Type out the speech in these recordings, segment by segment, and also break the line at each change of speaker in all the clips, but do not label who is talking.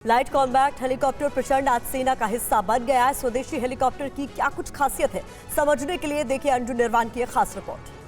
Light combat helicopter प्रचंड आज सेना का हिस्सा बन गया है। स्वदेशी हेलीकॉप्टर की क्या कुछ खासियत है, समझने के लिए देखिए अंजू निर्वाण की एक खास रिपोर्ट।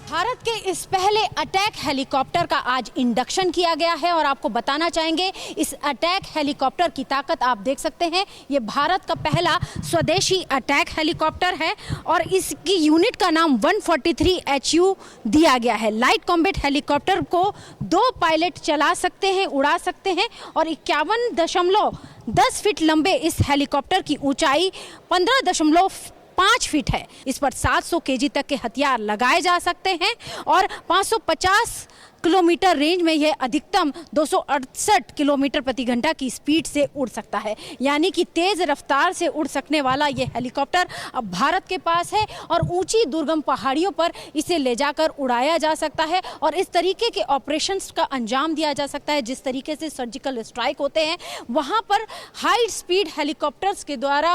भारत के इस पहले अटैक हेलीकॉप्टर का आज इंडक्शन किया गया है और आपको बताना चाहेंगे इस अटैक हेलीकॉप्टर की ताकत आप देख सकते हैं। ये भारत का पहला स्वदेशी अटैक हेलीकॉप्टर है और इसकी यूनिट का नाम 143 HU दिया गया है। लाइट कॉम्बैट हेलीकॉप्टर को 2 पायलट चला सकते हैं, उड़ा सकते हैं और 51.10 फीट लंबे इस हेलीकॉप्टर की ऊंचाई 15.5 फीट है। इस पर 700 kg तक के हथियार लगाए जा सकते हैं और 550 किलोमीटर रेंज में यह अधिकतम 268 किलोमीटर प्रति घंटा की स्पीड से उड़ सकता है। यानी कि तेज रफ्तार से उड़ सकने वाला यह हेलीकॉप्टर अब भारत के पास है और ऊंची दुर्गम पहाड़ियों पर इसे ले जाकर उड़ाया जा सकता है और इस तरीके के ऑपरेशंस का अंजाम दिया जा सकता है। जिस तरीके से सर्जिकल स्ट्राइक होते हैं वहां पर हाई स्पीड हेलीकॉप्टर्स के द्वारा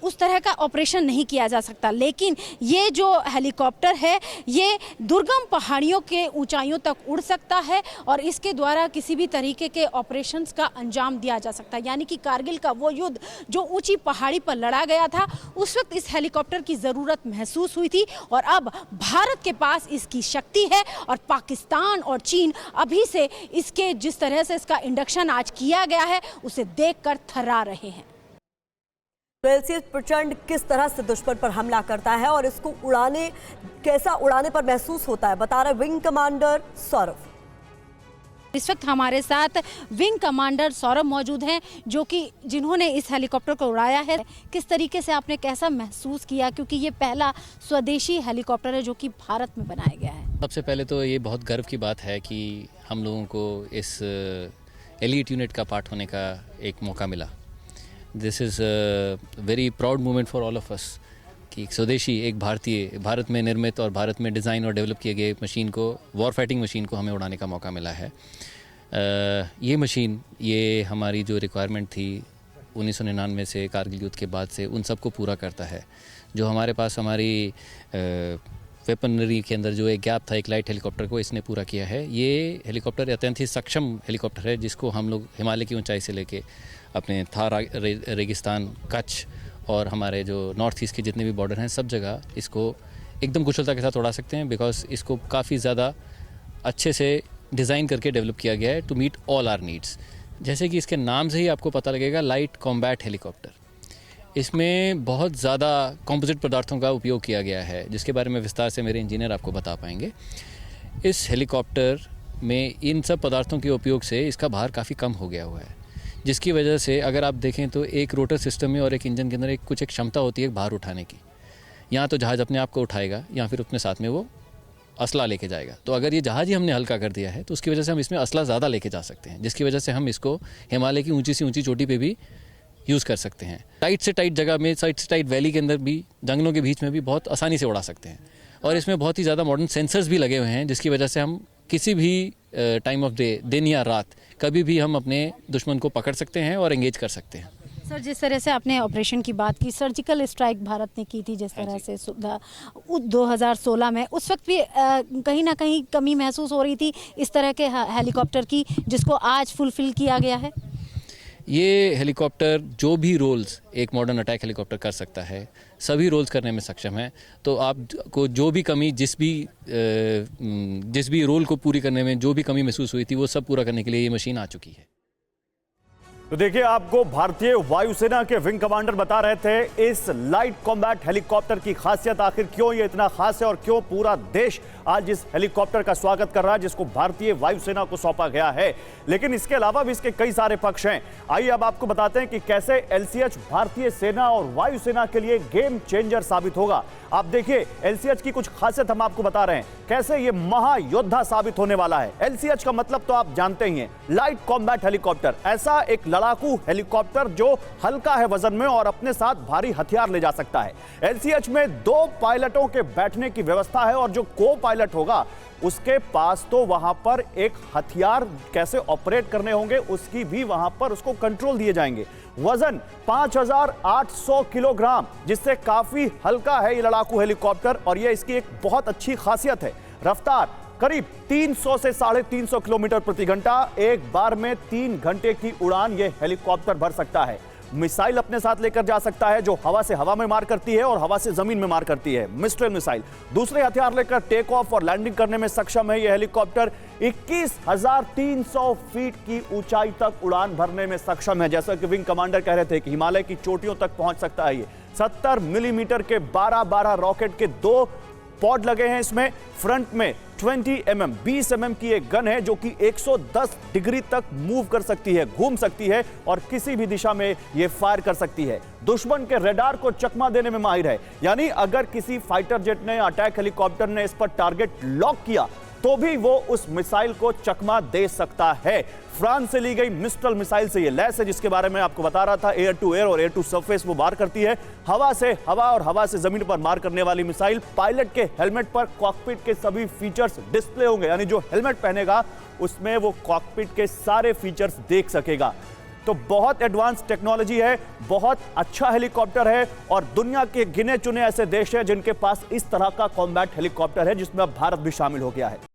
उस तरह का ऑपरेशन नहीं किया जा सकता, लेकिन ये जो हेलीकॉप्टर है ये दुर्गम पहाड़ियों के ऊंचाइयों तक उड़ सकता है और इसके द्वारा किसी भी तरीके के ऑपरेशंस का अंजाम दिया जा सकता है। यानी कि कारगिल का वो युद्ध जो ऊंची पहाड़ी पर लड़ा गया था, उस वक्त इस हेलीकॉप्टर की जरूरत महसूस हुई थी और अब भारत के पास इसकी शक्ति है और पाकिस्तान और चीन अभी से इसके जिस तरह से इसका इंडक्शन आज किया गया है उसे देखकर थर्रा रहे हैं।
एलसीएच प्रचंड किस तरह से दुश्मन पर हमला करता है और इसको कैसा उड़ाने पर महसूस होता है, बता रहे विंग कमांडर सौरभ।
इस वक्त हमारे साथ विंग कमांडर सौरभ मौजूद हैं जो कि जिन्होंने इस हेलीकॉप्टर को उड़ाया है। किस तरीके से आपने कैसा महसूस किया, क्योंकि ये पहला स्वदेशी हेलीकॉप्टर है जो कि भारत में बनाया गया है?
सबसे पहले तो ये बहुत गर्व की बात है कि हम लोगों को इस एलीट यूनिट का पार्ट होने का एक मौका मिला। This is very proud moment for all of us कि एक स्वदेशी, एक भारत में निर्मित और भारत में डिज़ाइन और डेवलप किए गए मशीन को, वॉर फाइटिंग मशीन को हमें उड़ाने का मौका मिला है। ये मशीन, ये हमारी जो रिक्वायरमेंट थी 1999 से कारगिल युद्ध के बाद से, उन सबको पूरा करता है। जो हमारे पास हमारी वेपनरी के अंदर जो एक गैप था एक लाइट हेलीकॉप्टर को, इसने पूरा किया है। ये हेलीकॉप्टर अत्यंत ही सक्षम हेलीकॉप्टर है जिसको हम लोग हिमालय की ऊंचाई से लेके अपने थार रेगिस्तान, कच्छ और हमारे जो नॉर्थ ईस्ट के जितने भी बॉर्डर हैं सब जगह इसको एकदम कुशलता के साथ उड़ा सकते हैं। बिकॉज इसको काफ़ी ज़्यादा अच्छे से डिज़ाइन करके डेवलप किया गया है to meet all our needs. जैसे कि इसके नाम से ही आपको पता लगेगा, लाइट कॉम्बैट हेलीकॉप्टर। इसमें बहुत ज़्यादा कंपोजिट पदार्थों का उपयोग किया गया है जिसके बारे में विस्तार से मेरे इंजीनियर आपको बता पाएंगे। इस हेलीकॉप्टर में इन सब पदार्थों के उपयोग से इसका भार काफ़ी कम हो गया हुआ है, जिसकी वजह से अगर आप देखें तो एक रोटर सिस्टम में और एक इंजन के अंदर एक क्षमता होती है भार उठाने की। यहाँ तो जहाज़ अपने आप को उठाएगा या फिर अपने साथ में वो असला लेके जाएगा। तो अगर ये जहाज़ ही हमने हल्का कर दिया है तो उसकी वजह से हम इसमें असला ज़्यादा लेके जा सकते हैं, जिसकी वजह से हम इसको हिमालय की ऊंची से ऊंची चोटी पे भी यूज़ कर सकते हैं। टाइट से टाइट जगह में, टाइट से टाइट वैली के अंदर भी, जंगलों के बीच में भी बहुत आसानी से उड़ा सकते हैं। और इसमें बहुत ही ज़्यादा मॉडर्न सेंसर्स भी लगे हुए हैं जिसकी वजह से हम किसी भी टाइम ऑफ डे, दिन या रात, कभी भी हम अपने दुश्मन को पकड़ सकते हैं और एंगेज कर सकते हैं।
सर, जिस तरह से आपने ऑपरेशन की बात की, सर्जिकल स्ट्राइक भारत ने की थी जिस तरह से 2016 में, उस वक्त भी कहीं ना कहीं कमी महसूस हो रही थी इस तरह के हेलीकॉप्टर की, जिसको आज फुलफिल किया गया है।
ये हेलीकॉप्टर जो भी रोल्स एक मॉडर्न अटैक हेलीकॉप्टर कर सकता है, सभी रोल्स करने में सक्षम है। तो आपको जो भी कमी, जिस भी रोल को पूरी करने में जो भी कमी महसूस हुई थी, वो सब पूरा करने के लिए ये मशीन आ चुकी है।
तो देखिए, आपको भारतीय वायुसेना के विंग कमांडर बता रहे थे इस लाइट कॉम्बैट हेलीकॉप्टर की खासियत, आखिर क्यों ये इतना खास है और क्यों पूरा देश आज इस हेलीकॉप्टर का स्वागत कर रहा है जिसको भारतीय वायुसेना को सौंपा गया है। लेकिन इसके अलावा भी इसके कई सारे पक्ष हैं। आइए अब आपको बताते हैं कि कैसे एलसीएच भारतीय सेना और वायुसेना के लिए गेम चेंजर साबित होगा। आप देखिए, एलसीएच की कुछ खासियत हम आपको बता रहे हैं, कैसे ये महायोद्धा साबित होने वाला है। एलसीएच का मतलब तो आप जानते ही हैं, लाइट कॉम्बैट हेलीकॉप्टर। ऐसा एक लड़ाकू हेलीकॉप्टर जो हल्का है वजन में और अपने साथ भारी हथियार ले जा सकता है। एलसीएच में 2 पायलटों के बैठने की व्यवस्था है और जो को पायलट होगा उसके पास तो वहां पर एक हथियार कैसे ऑपरेट करने होंगे उसकी भी वहां पर उसको कंट्रोल दिए जाएंगे। वजन 5800 किलोग्राम, जिससे काफी हल्का है ये लड़ाकू हेलीकॉप्टर और ये इसकी एक बहुत अच्छी खासियत है। रफ्तार करीब 300 से 350 किलोमीटर प्रति घंटा। एक बार में 3 घंटे की उड़ान यह हेलीकॉप्टर भर सकता है। मिसाइल अपने साथ लेकर जा सकता है जो हवा से हवा में मार करती है और हवा से जमीन में मार करती है, मिस्ट्रेल मिसाइल। दूसरे हथियार लेकर टेक ऑफ और लैंडिंग करने में सक्षम है यह हेलीकॉप्टर। 21,300 फीट की ऊंचाई तक उड़ान भरने में सक्षम है। जैसा कि विंग कमांडर कह रहे थे कि हिमालय की चोटियों तक पहुंच सकता है ये। 70 मिलीमीटर के 12 रॉकेट के 2 पॉड लगे हैं इसमें। फ्रंट में 20 mm की एक गन है जो कि 110 डिग्री तक मूव कर सकती है, घूम सकती है और किसी भी दिशा में यह फायर कर सकती है। दुश्मन के रडार को चकमा देने में माहिर है, यानी अगर किसी फाइटर जेट ने, अटैक हेलीकॉप्टर ने इस पर टारगेट लॉक किया तो भी वो उस मिसाइल को चकमा दे सकता है। फ्रांस से ली गई मिस्ट्रेल मिसाइल से ये लैस है, जिसके बारे में आपको बता रहा था। एयर टू एयर और एयर टू सरफेस वो वार करती है। हवा से हवा और हवा से जमीन पर मार करने वाली मिसाइल। पायलट के हेलमेट पर कॉकपिट के सभी फीचर्स डिस्प्ले होंगे, यानी जो हेलमेट पहनेगा उसमें वो कॉकपिट के सारे फीचर्स देख सकेगा। तो बहुत एडवांस टेक्नोलॉजी है, बहुत अच्छा हेलीकॉप्टर है और दुनिया के गिने चुने ऐसे देश हैं जिनके पास इस तरह का कॉम्बैट हेलीकॉप्टर है, जिसमें अब भारत भी शामिल हो गया है।